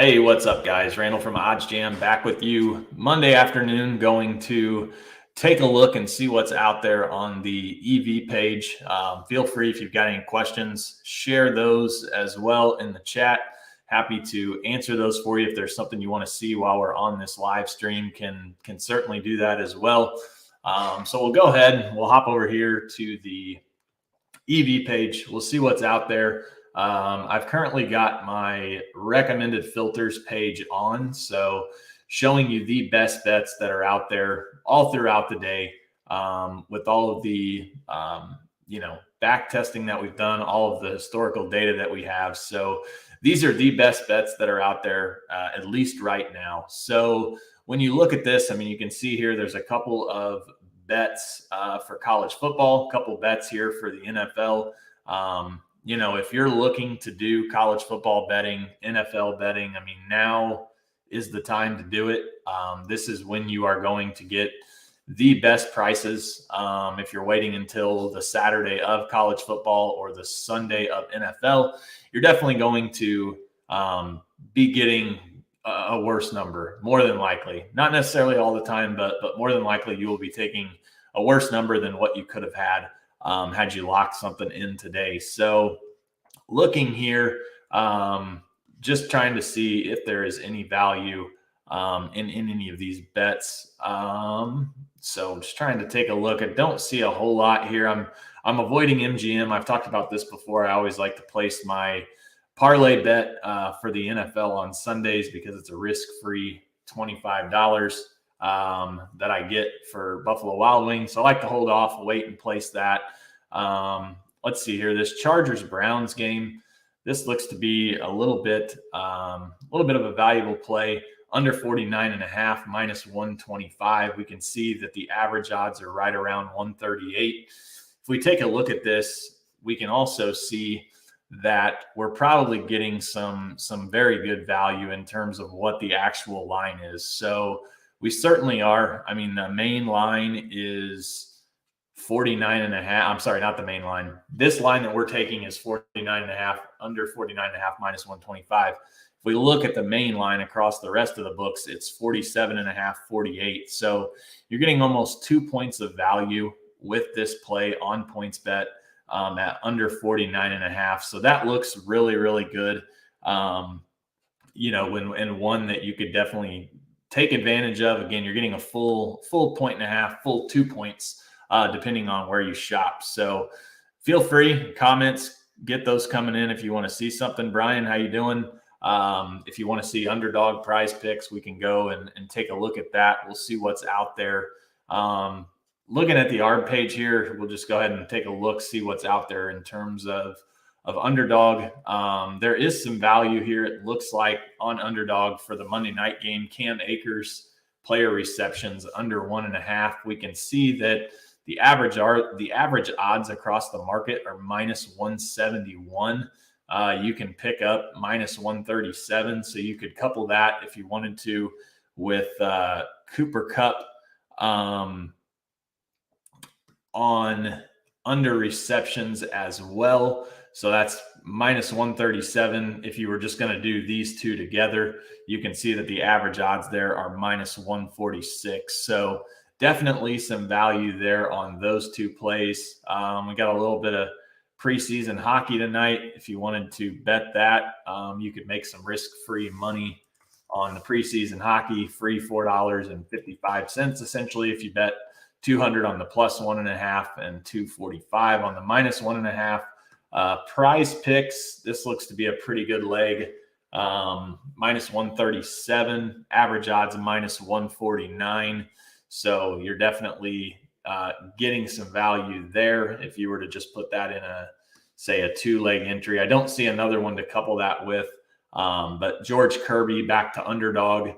Hey, what's up, guys? Randall from Odds Jam back with you Monday afternoon, going to take a look and see what's out there on the EV page. Feel free, if you've got any questions, share those as well in the chat. Happy to answer those for you. If there's something you want to see while we're on this live stream, can certainly do that as well. So we'll go ahead, we'll hop over here to the EV page. We'll see what's out there. I've currently got my recommended filters page on, so showing you the best bets that are out there all throughout the day, with all of the back testing that we've done, all of the historical data that we have. So these are the best bets that are out there, at least right now. So when you look at this, I mean, you can see here there's a couple of bets for college football, a couple bets here for the NFL. If you're looking to do college football betting, NFL betting, I mean, now is the time to do it. This is when you are going to get the best prices. If you're waiting until the Saturday of college football or the Sunday of NFL, you're definitely going to be getting a worse number, more than likely. Not necessarily all the time, but more than likely you will be taking a worse number than what you could have had you locked something in today. So looking here, just trying to see if there is any value in any of these bets. So just trying to take a look. I don't see a whole lot here. I'm avoiding MGM. I've talked about this before. I always like to place my parlay bet for the NFL on Sundays because it's a risk-free $25 that I get for Buffalo Wild Wings. So I like to hold off, wait and place that. Let's see here. This Chargers-Browns game, this looks to be a little bit of a valuable play. Under 49.5, minus 125. We can see that the average odds are right around 138. If we take a look at this, we can also see that we're probably getting some very good value in terms of what the actual line is. So we certainly are. I mean, the main line is 49.5. I'm sorry, not the main line. This line that we're taking is 49.5, under 49.5, minus 125. If we look at the main line across the rest of the books, it's 47.5, 48. So you're getting almost 2 points of value with this play on PointsBet at under 49.5. So that looks really, really good. And one that you could definitely take advantage of. Again, you're getting a full 1.5, full 2 points, depending on where you shop. So feel free, comments, get those coming in if you want to see something. Brian, how you doing? If you want to see underdog prize picks, we can go and take a look at that. We'll see what's out there. Looking at the ARB page here, we'll just go ahead and take a look, see what's out there in terms of underdog. There is some value here. It looks like on underdog for the Monday night game, Cam Akers player receptions under 1.5. We can see that the average odds across the market are minus 171. You can pick up minus 137. So you could couple that if you wanted to with Cooper Kupp on under receptions as well. So that's minus 137. If you were just going to do these two together, you can see that the average odds there are minus 146. So definitely some value there on those two plays. We got a little bit of preseason hockey tonight. If you wanted to bet that, you could make some risk-free money on the preseason hockey, free $4.55 essentially if you bet 200 on the plus 1.5 and 245 on the minus 1.5. Prize picks, this looks to be a pretty good leg. Minus 137, average odds minus 149. So you're definitely getting some value there if you were to just put that in a 2-leg entry. I don't see another one to couple that with, but George Kirby back to underdog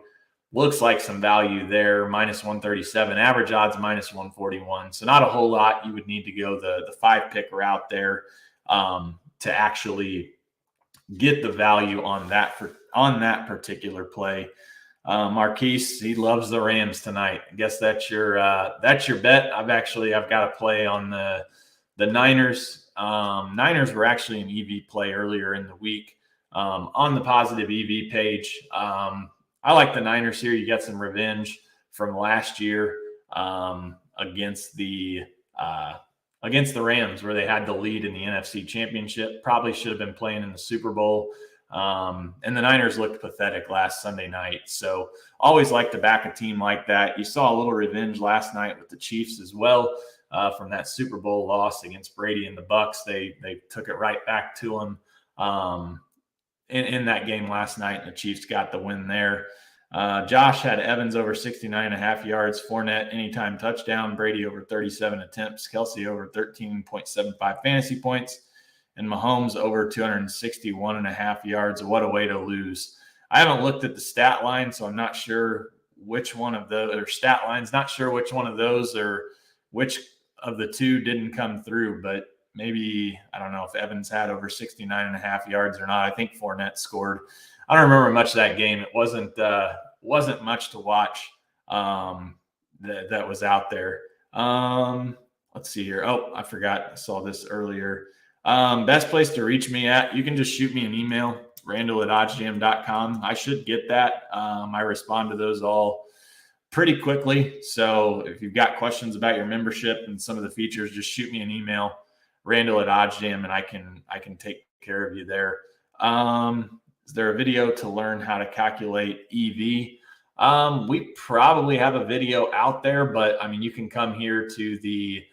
looks like some value there, minus 137, average odds minus 141. So not a whole lot. You would need to go the 5-pick route there to actually get the value on that particular play. Marquise, he loves the Rams tonight. I guess that's your bet. I've got a play on the Niners. Niners were actually an EV play earlier in the week. on the positive EV page. I like the Niners here. You got some revenge from last year against the Rams, where they had the lead in the NFC Championship. Probably should have been playing in the Super Bowl. And the Niners looked pathetic last Sunday night. So always like to back a team like that. You saw a little revenge last night with the Chiefs as well from that Super Bowl loss against Brady and the Bucs. They took it right back to them in that game last night, and the Chiefs got the win there. Josh had Evans over 69.5 yards, Fournette anytime touchdown, Brady over 37 attempts, Kelsey over 13.75 fantasy points, and Mahomes over 261.5 yards. What a way to lose. I haven't looked at the stat line, so I'm not sure which one of those, or stat lines, not sure which one of those or which of the two didn't come through, but maybe, I don't know if Evans had over 69.5 yards or not. I think Fournette scored. I don't remember much of that game. It wasn't much to watch that was out there. Let's see here. Oh, I forgot. I saw this earlier. Best place to reach me at, you can just shoot me an email, randall@oddsjam.com. I should get that. I respond to those all pretty quickly. So if you've got questions about your membership and some of the features, just shoot me an email, Randall@oddsjam, and I can take care of you there. Is there a video to learn how to calculate EV? We probably have a video out there, but I mean, you can come here to the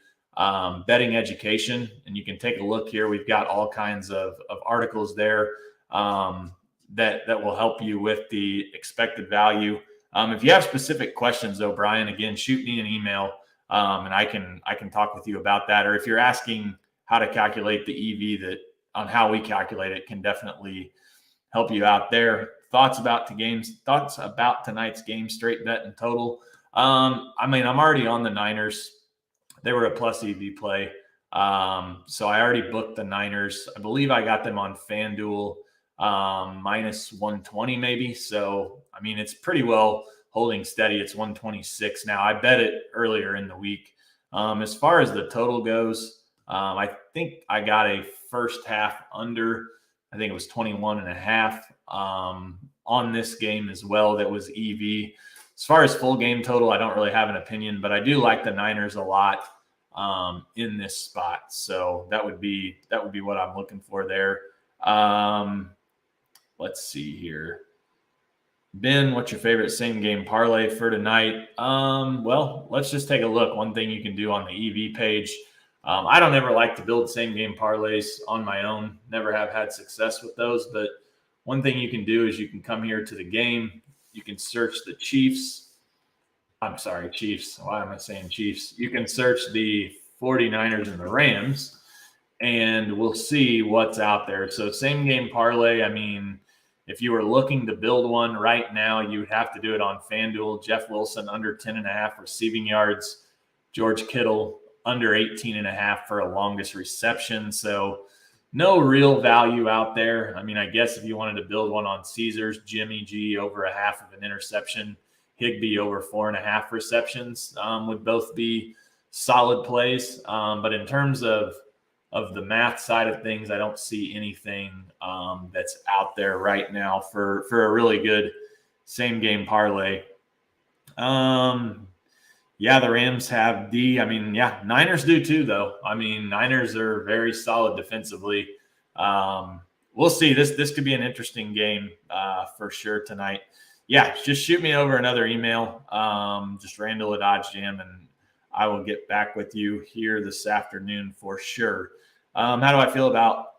betting education and you can take a look here. We've got all kinds of articles there that will help you with the expected value. If you have specific questions though, Brian, again, shoot me an email and I can talk with you about that. Or if you're asking how to calculate the EV, on how we calculate it, can definitely help you out there. Thoughts about tonight's game, straight bet and total. I mean, I'm already on the Niners. They were a plus EV play. So I already booked the Niners. I believe I got them on FanDuel minus 120 maybe. So, I mean, it's pretty well holding steady. It's 126 now. I bet it earlier in the week. As far as the total goes, I think I got a first half under. I think it was 21.5 on this game as well. That was EV. As far as full game total, I don't really have an opinion, but I do like the Niners a lot in this spot. So that would be what I'm looking for there. Let's see here. Ben, what's your favorite same game parlay for tonight? Well, let's just take a look. One thing you can do on the EV page. I don't ever like to build same game parlays on my own. Never have had success with those. But one thing you can do is you can come here to the game. You can search the Chiefs. I'm sorry, Chiefs. Why am I saying Chiefs? You can search the 49ers and the Rams, and we'll see what's out there. So same game parlay. I mean, if you were looking to build one right now, you would have to do it on FanDuel. Jeff Wilson under 10.5 receiving yards. George Kittle under 18.5 for a longest reception. So no real value out there. I mean, I guess if you wanted to build one on Caesars, Jimmy G over a half of an interception, Higbee over 4.5 receptions would both be solid plays. But in terms of the math side of things, I don't see anything that's out there right now for a really good same game parlay. Yeah, the Rams have D. I mean, yeah, Niners do too, though. I mean, Niners are very solid defensively. We'll see. This could be an interesting game for sure tonight. Yeah, just shoot me over another email, just Randall@oddsjam, and I will get back with you here this afternoon for sure. How do I feel about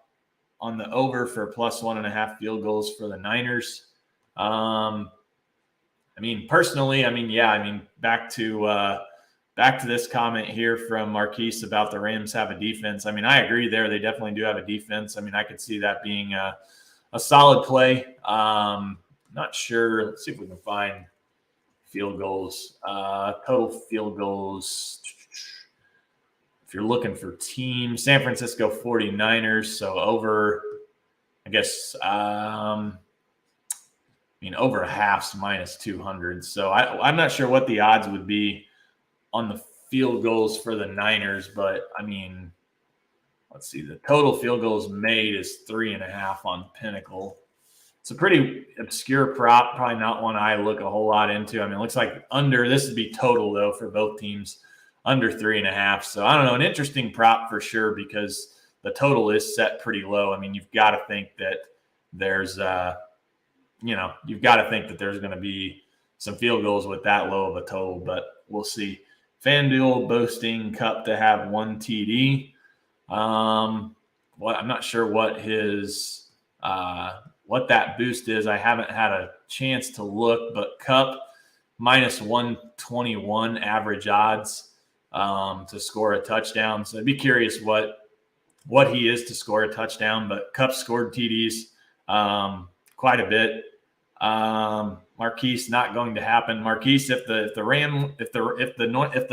on the over for plus 1.5 field goals for the Niners? I mean, personally, back to this comment here from Marquise about the Rams have a defense. I mean, I agree there. They definitely do have a defense. I mean, I could see that being a solid play. Not sure. Let's see if we can find field goals. Total field goals. If you're looking for team, San Francisco 49ers. So over, I guess, over a half's minus 200. So I'm not sure what the odds would be on the field goals for the Niners, but I mean, let's see. The total field goals made is 3.5 on Pinnacle. It's a pretty obscure prop, probably not one I look a whole lot into. I mean, it looks like under, this would be total though for both teams, under 3.5. So I don't know, an interesting prop for sure because the total is set pretty low. I mean, you've got to think that there's, you've got to think that there's going to be some field goals with that low of a total, but we'll see. FanDuel boasting Cup to have 1 TD. I'm not sure what his what that boost is. I haven't had a chance to look, but Cup minus 121 average odds to score a touchdown. So I'd be curious what he is to score a touchdown. But Cup scored TDs quite a bit. Marquise not going to happen. Marquise, if the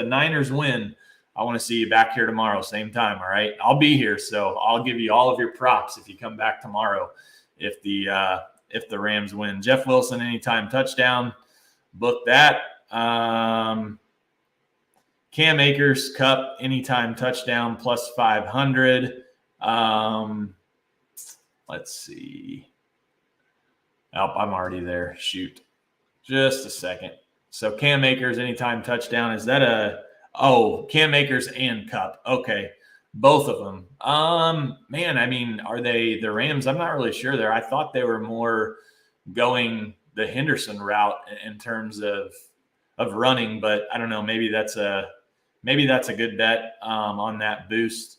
Niners win, I want to see you back here tomorrow, same time. All right, I'll be here, so I'll give you all of your props if you come back tomorrow. If the Rams win, Jeff Wilson anytime touchdown, book that. Cam Akers Cup anytime touchdown plus 500. Let's see. Oh, I'm already there. Shoot. Just a second. So Cam Akers anytime touchdown. Is that Cam Akers and Cup. Okay. Both of them. Man, I mean, are they the Rams? I'm not really sure there. I thought they were more going the Henderson route in terms of running, but I don't know. Maybe that's a good bet on that boost.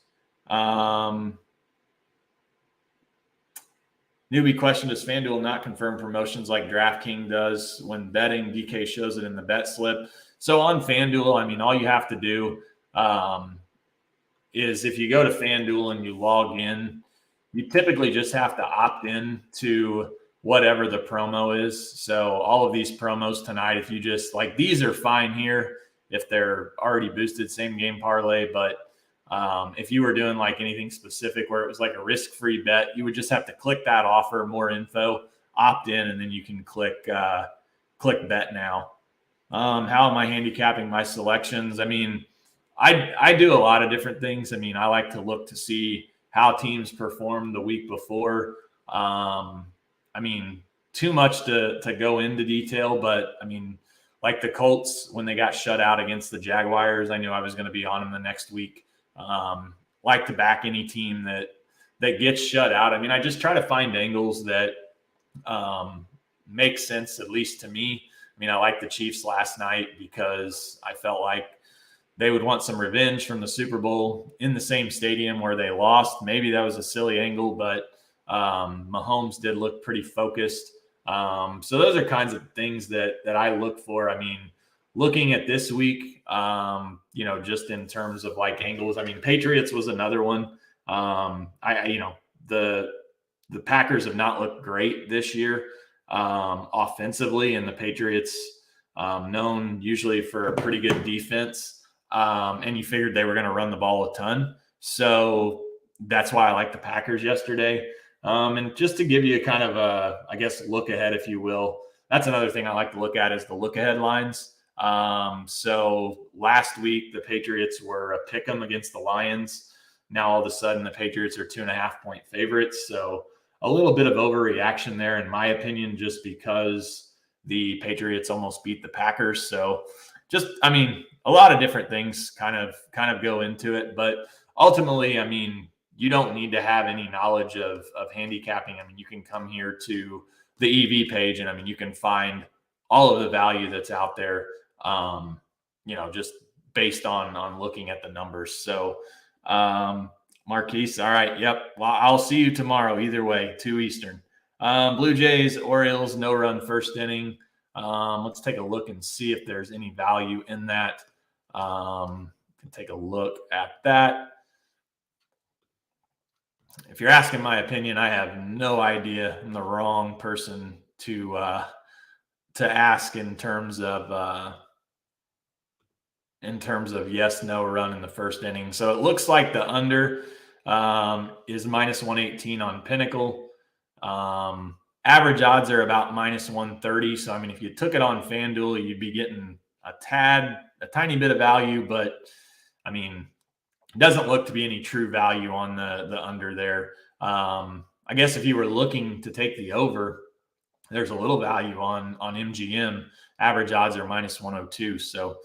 Newbie question, does FanDuel not confirm promotions like DraftKings does when betting? DK shows it in the bet slip. So on FanDuel, I mean, all you have to do is if you go to FanDuel and you log in, you typically just have to opt in to whatever the promo is. So all of these promos tonight, if you just like, these are fine here if they're already boosted, same game parlay, but if you were doing like anything specific where it was like a risk-free bet, you would just have to click that offer, more info, opt in, and then you can click bet now. How am I handicapping my selections? I mean, I do a lot of different things. I mean, I like to look to see how teams performed the week before. I mean, too much to go into detail, but I mean, like the Colts, when they got shut out against the Jaguars, I knew I was going to be on them the next week. Like to back any team that gets shut out. I mean, I just try to find angles that make sense, at least to me. I mean, I like the Chiefs last night because I felt like they would want some revenge from the Super Bowl in the same stadium where they lost. Maybe that was a silly angle, but Mahomes did look pretty focused. So those are kinds of things that I look for. I mean, looking at this week, just in terms of like angles, I mean, Patriots was another one. The Packers have not looked great this year offensively, and the Patriots known usually for a pretty good defense. And you figured they were going to run the ball a ton. So that's why I like the Packers yesterday. And just to give you a kind of a, I guess, look ahead, if you will, that's another thing I like to look at is the look ahead lines. So last week, the Patriots were a pick 'em against the Lions. Now, all of a sudden, the Patriots are 2.5-point favorites. So a little bit of overreaction there, in my opinion, just because the Patriots almost beat the Packers. So just, I mean, a lot of different things kind of go into it. But ultimately, I mean, you don't need to have any knowledge of handicapping. I mean, you can come here to the EV page and I mean, you can find all of the value that's out there, just based on looking at the numbers. So, Marquise, all right. Yep. Well, I'll see you tomorrow. Either way, 2 Eastern. Blue Jays, Orioles, no run first inning. Let's take a look and see if there's any value in that. Can take a look at that. If you're asking my opinion, I have no idea. I'm the wrong person to ask in terms of yes, no run in the first inning. So it looks like the under is minus 118 on Pinnacle. Average odds are about minus 130. So, I mean, if you took it on FanDuel, you'd be getting a tiny bit of value, but I mean, it doesn't look to be any true value on the under there. I guess if you were looking to take the over, there's a little value on MGM. Average odds are minus 102. So,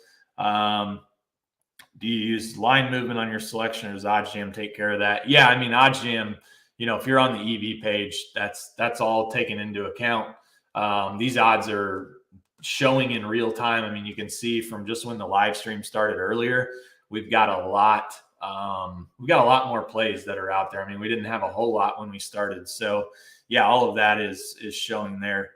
do you use line movement on your selection, or does OddsJam take care of that? Yeah, I mean, OddsJam, if you're on the EV page, that's all taken into account. These odds are showing in real time. I mean, you can see from just when the live stream started earlier, we've got a lot. We've got a lot more plays that are out there. I mean, we didn't have a whole lot when we started, so yeah, all of that is showing there.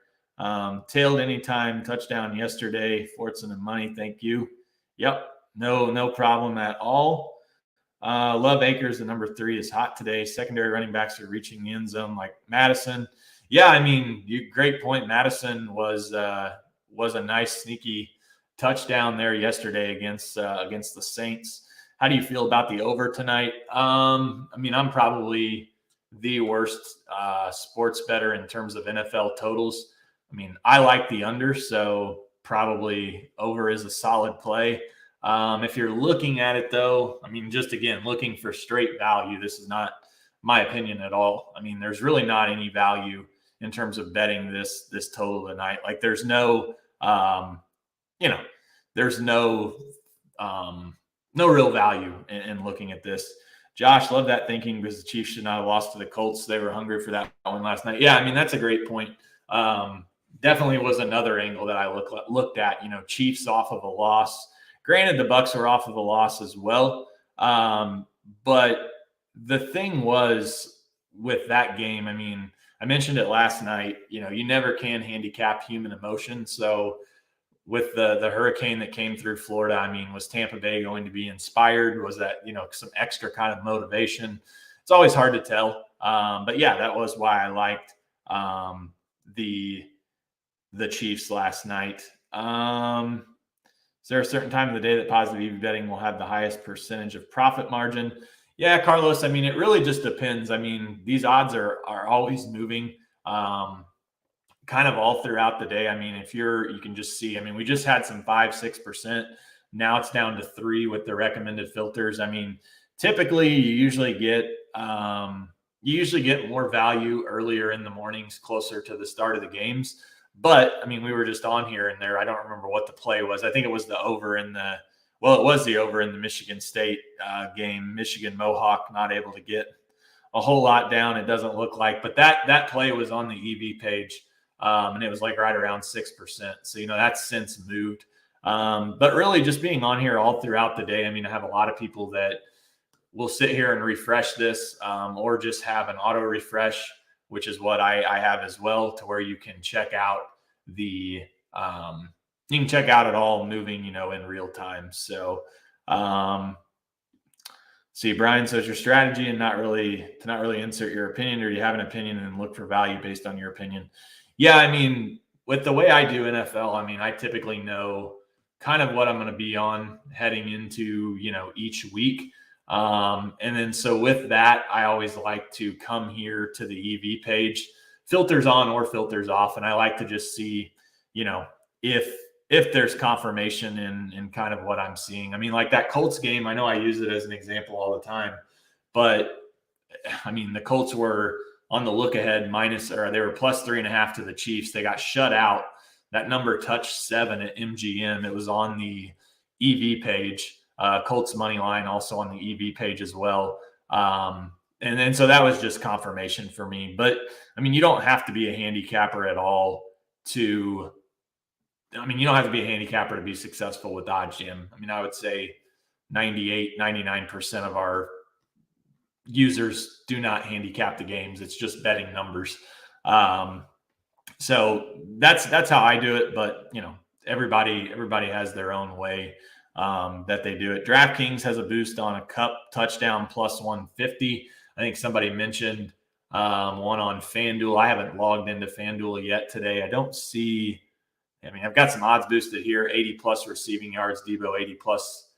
Tailed anytime touchdown yesterday. Fortson and money, thank you. Yep, no problem at all. Love Akers, the number 3 is hot today. Secondary running backs are reaching the end zone like Madison. Yeah, I mean, great point. Madison was a nice sneaky touchdown there yesterday against the Saints. How do you feel about the over tonight? I mean, I'm probably the worst sports bettor in terms of NFL totals. I mean, I like the under, so probably over is a solid play. If you're looking at it, though, I mean, just again, looking for straight value, this is not my opinion at all. I mean, there's really not any value in terms of betting this total tonight. Like, there's no, there's no real value in looking at this. Josh, love that thinking because the Chiefs should not have lost to the Colts. They were hungry for that one last night. Yeah, I mean, that's a great point. Definitely was another angle that I looked at. Chiefs off of a loss. Granted, the Bucs were off of a loss as well. But the thing was with that game, I mean, I mentioned it last night, you never can handicap human emotion. So with the hurricane that came through Florida, I mean, was Tampa Bay going to be inspired? Was that, some extra kind of motivation? It's always hard to tell. But yeah, that was why I liked the Chiefs last night. Is there a certain time of the day that positive EV betting will have the highest percentage of profit margin? Yeah, Carlos, I mean, it really just depends. I mean, these odds are always moving kind of all throughout the day. I mean, you can just see, I mean, we just had some 5-6%. Now it's down to 3 with the recommended filters. I mean, typically you usually get more value earlier in the mornings, closer to the start of the games. But I mean, we were just on here and there. I don't remember what the play was. I think it was the over in the Michigan State game. Michigan Mohawk not able to get a whole lot down. It doesn't look like, but that play was on the EV page, and it was like right around 6%. So that's since moved. But really, just being on here all throughout the day. I mean, I have a lot of people that will sit here and refresh this, or just have an auto refresh, which is what I have as well, to where you can check out it all moving, in real time. So, see, Brian says your strategy and not really insert your opinion, or you have an opinion and look for value based on your opinion. Yeah. I mean, with the way I do NFL, I mean, I typically know kind of what I'm going to be on heading into, each week. And then so with that, I always like to come here to the EV page, filters on or filters off. And I like to just see, if there's confirmation in kind of what I'm seeing. I mean, like that Colts game, I know I use it as an example all the time, but I mean, the Colts were on the look ahead they were plus 3.5 to the Chiefs. They got shut out. That number touched 7 at MGM. It was on the EV page. Colts money line also on the EV page as well. And then so that was just confirmation for me. But I mean, you don't have to be a handicapper at all you don't have to be a handicapper to be successful with OddsJam. I mean, I would say 99% of our users do not handicap the games. It's just betting numbers. So that's how I do it. But everybody has their own way that they do it. DraftKings has a boost on a cup touchdown plus 150. I think somebody mentioned one on FanDuel. I haven't logged into FanDuel yet today. I don't see. I mean, I've got some odds boosted here: 80 plus receiving yards, Debo 80 plus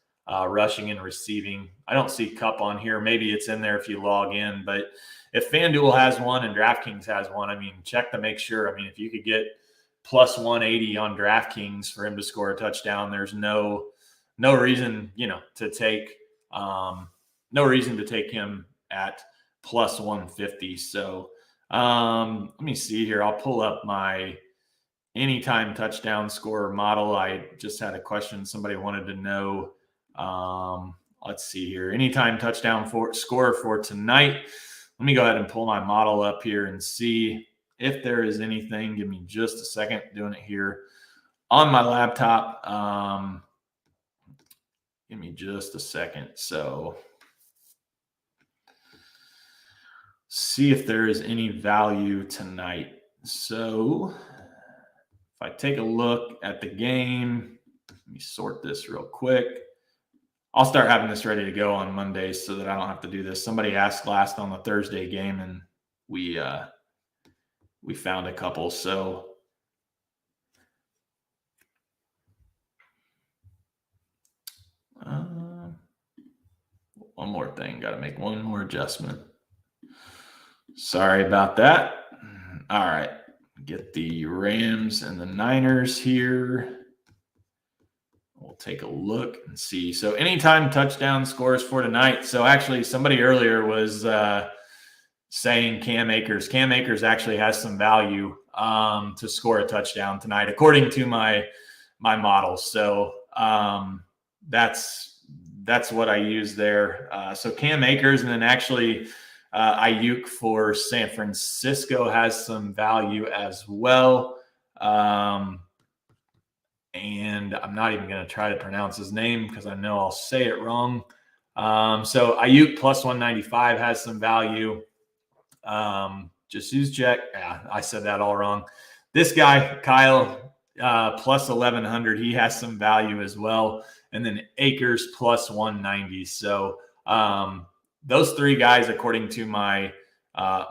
rushing and receiving. I don't see cup on here. Maybe it's in there if you log in. But if FanDuel has one and DraftKings has one, I mean, check to make sure. I mean, if you could get plus 180 on DraftKings for him to score a touchdown, there's no reason, to take him at plus 150. So Let me see here. I'll pull up my anytime touchdown scorer model. I just had a question somebody wanted to know. Let's see here. Anytime touchdown scorer for tonight. Let me go ahead and pull my model up here and see if there is anything. Give me just a second. Doing it here on my laptop. Give me just a second. So see if there is any value tonight. So if I take a look at the game, let me sort this real quick. I'll start having this ready to go on Mondays so that I don't have to do this. Somebody asked last on the Thursday game, and we found a couple. So one more thing. Got to make one more adjustment. Sorry about that. All right. Get the Rams and the Niners here. We'll take a look and see. So anytime touchdown scores for tonight. So actually somebody earlier was saying Cam Akers. Cam Akers actually has some value to score a touchdown tonight, according to my model. So that's what I use there. So Cam Akers, and then actually Ayuk for San Francisco has some value as well. And I'm not even going to try to pronounce his name because I know I'll say it wrong. So Ayuk plus 195 has some value. Jesus check. Yeah, I said that all wrong. This guy, Kyle, plus 1100, he has some value as well. And then Akers plus 190. So those three guys, according to my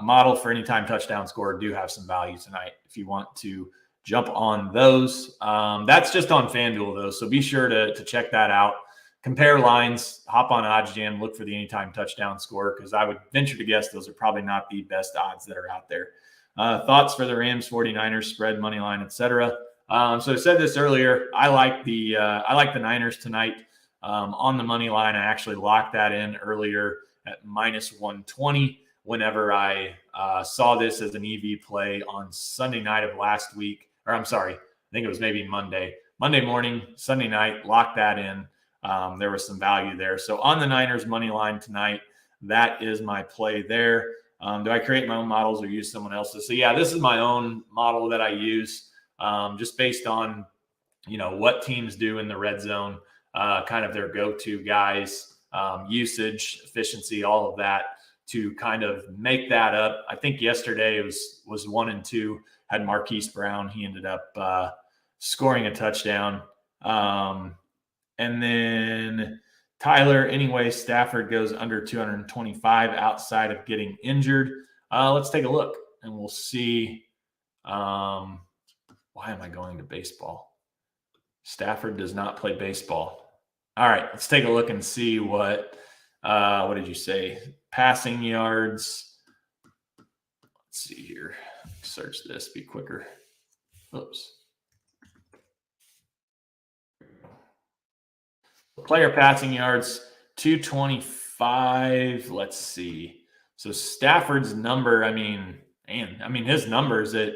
model for anytime touchdown score, do have some value tonight if you want to jump on those. That's just on FanDuel, though, so be sure to check that out. Compare lines, hop on OddsJam, look for the anytime touchdown score, because I would venture to guess those are probably not the best odds that are out there. Thoughts for the Rams, 49ers, spread, money line, etc. So I said this earlier. I like the Niners tonight on the money line. I actually locked that in earlier at minus 120 whenever I saw this as an EV play on Sunday night of last week. Or I'm sorry, I think it was maybe Monday morning, Sunday night, locked that in. There was some value there. So on the Niners money line tonight, that is my play there. Do I create my own models or use someone else's? So yeah, this is my own model that I use just based on, what teams do in the red zone, kind of their go-to guys, usage, efficiency, all of that to kind of make that up. I think yesterday it was 1 and 2. Had Marquise Brown. He ended up scoring a touchdown. And then Tyler, anyway, Stafford goes under 225 outside of getting injured. Let's take a look and we'll see. Why am I going to baseball? Stafford does not play baseball. All right, let's take a look and see what did you say? Passing yards. Let's see here. Search this, be quicker. Oops. Player passing yards, 225. Let's see. So Stafford's number, his numbers at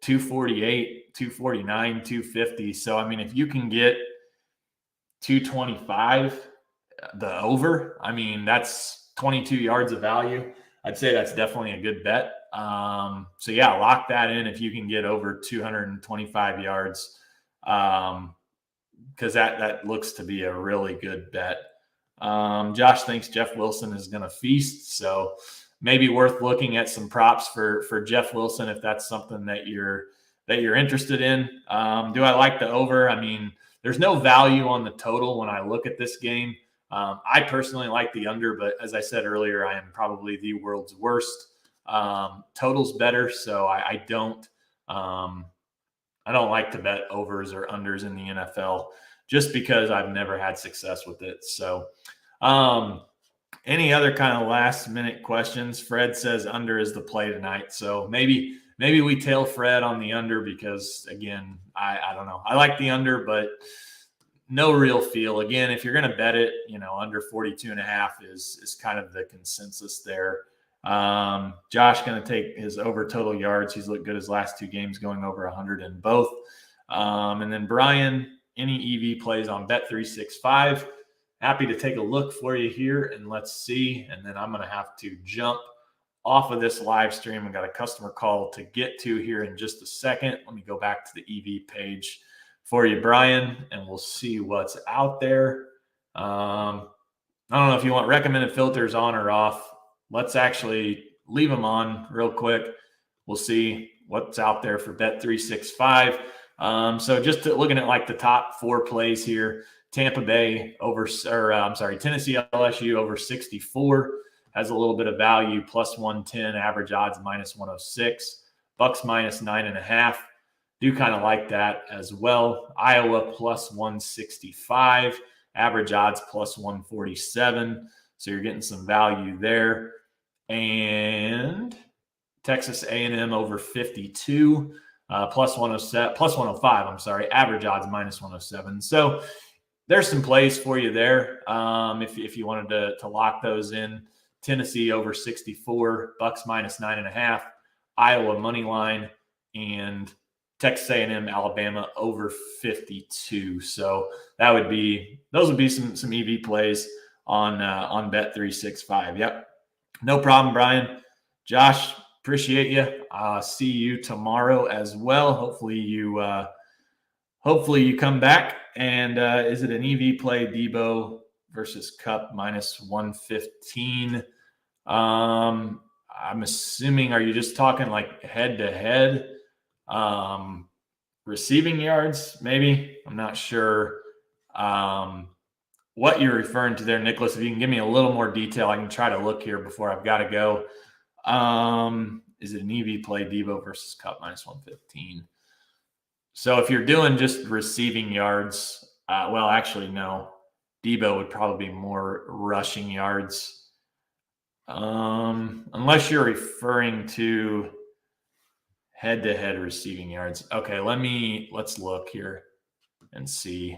248, 249, 250. So, if you can get 225, the over, that's 22 yards of value. I'd say that's definitely a good bet. So yeah, lock that in if you can get over 225 yards. Because that looks to be a really good bet. Josh thinks Jeff Wilson is going to feast, so maybe worth looking at some props for Jeff Wilson if that's something that you're interested in. Do I like the over? There's no value on the total when I look at this game. I personally like the under, but as I said earlier, I am probably the world's worst. Total's better, so I don't like to bet overs or unders in the NFL just because I've never had success with it. So any other kind of last minute questions? Fred says under is the play tonight. So maybe we tail Fred on the under because, again, I don't know. I like the under, but no real feel. Again, if you're going to bet it, under 42.5 is kind of the consensus there. Josh going to take his over total yards. He's looked good his last 2 games, going over 100 in both. And then Brian, any EV plays on Bet365. Happy to take a look for you here, and let's see. And then I'm going to have to jump off of this live stream. I got a customer call to get to here in just a second. Let me go back to the EV page for you, Brian, and we'll see what's out there. I don't know if you want recommended filters on or off. Let's actually leave them on real quick. We'll see what's out there for Bet365. So just looking at like the top 4 plays here, Tampa Bay Tennessee LSU over 64 has a little bit of value, plus 110, average odds minus 106, Bucks minus 9.5. Do kind of like that as well. Iowa plus 165, average odds plus 147. So you're getting some value there. And Texas A&M over 52, plus 105, average odds minus 107. So there's some plays for you there. If you wanted to lock those in. Tennessee over 64, Bucks minus 9.5, Iowa money line, and Texas A&M Alabama over 52. So those would be some EV plays on Bet365. Yep, no problem, Brian. Josh, appreciate you. See you tomorrow as well. Hopefully you come back. And is it an EV play? Debo versus Cup minus 115. I'm assuming, are you just talking like head to head receiving yards? Maybe. I'm not sure what you're referring to there, Nicholas. If you can give me a little more detail, I can try to look here before I've got to go. Is it an EV play? Debo versus Cup minus 115. So if you're doing just receiving yards, well, actually, no. Debo would probably be more rushing yards. Unless you're referring to head-to-head receiving yards. Okay, let's look here and see.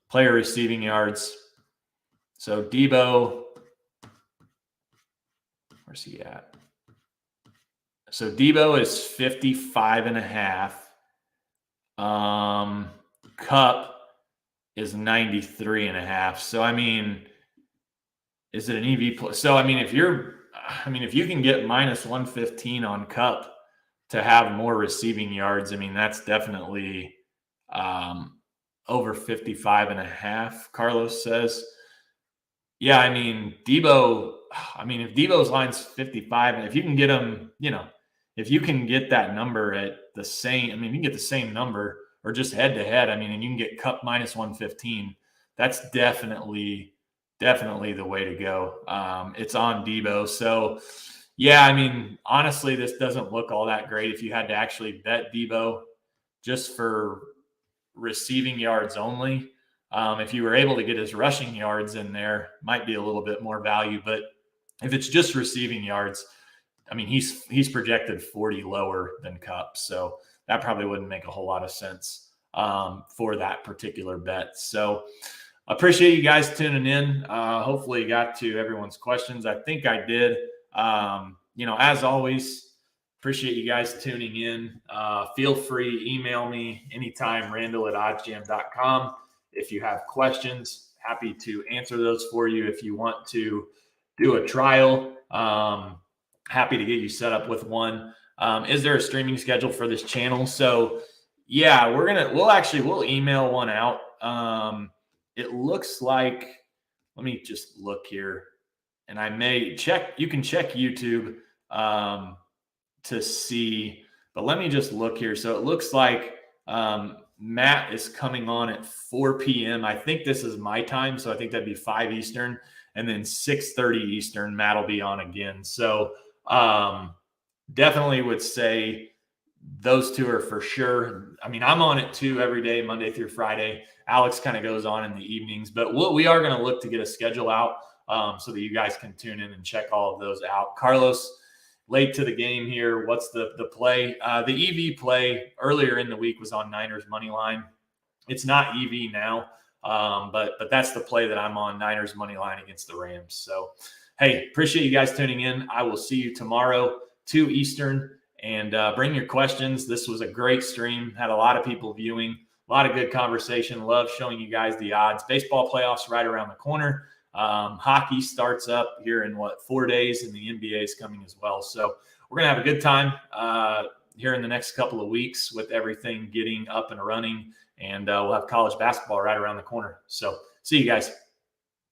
Player receiving yards. So Debo, where's he at? So Debo is 55.5. Cup is 93.5. So, I mean, is it an EV play? So, I mean, if you can get minus 115 on Cup to have more receiving yards, I mean, that's definitely over 55.5, Carlos says. Yeah, I mean, Debo, if Debo's line's 55, and if you can get him, if you can get that number at the same, you can get the same number or just head to head, and you can get Cup minus 115, that's definitely the way to go. It's on Debo. So, yeah, honestly, this doesn't look all that great if you had to actually bet Debo just for receiving yards only. If you were able to get his rushing yards in there, might be a little bit more value. But if it's just receiving yards, he's projected 40 lower than Cup. So that probably wouldn't make a whole lot of sense for that particular bet. So appreciate you guys tuning in. Hopefully you got to everyone's questions. I think I did. As always, appreciate you guys tuning in. Feel free, email me anytime, Randall@oddsjam.com. If you have questions, happy to answer those for you. If you want to do a trial, happy to get you set up with one. Is there a streaming schedule for this channel? So yeah, we'll email one out. It looks like, let me just look here, and I may check, you can check YouTube to see, but let me just look here. So it looks like Matt is coming on at 4 p.m. I think this is my time, so I think that'd be 5 Eastern, and then 6:30 Eastern, Matt will be on again. So definitely would say those two are for sure. I'm on it too every day, Monday through Friday. Alex kind of goes on in the evenings, but we are going to look to get a schedule out so that you guys can tune in and check all of those out. Carlos, late to the game here. What's the play? The EV play earlier in the week was on Niners money line. It's not EV now, but that's the play that I'm on, Niners money line against the Rams. So Hey, appreciate you guys tuning in. I will see you tomorrow, 2 Eastern, and bring your questions. This was a great stream. Had a lot of people viewing, a lot of good conversation. Love showing you guys the odds. Baseball playoffs right around the corner. Hockey starts up here in 4 days, and the NBA is coming as well. So we're going to have a good time here in the next couple of weeks with everything getting up and running, and we'll have college basketball right around the corner. So see you guys.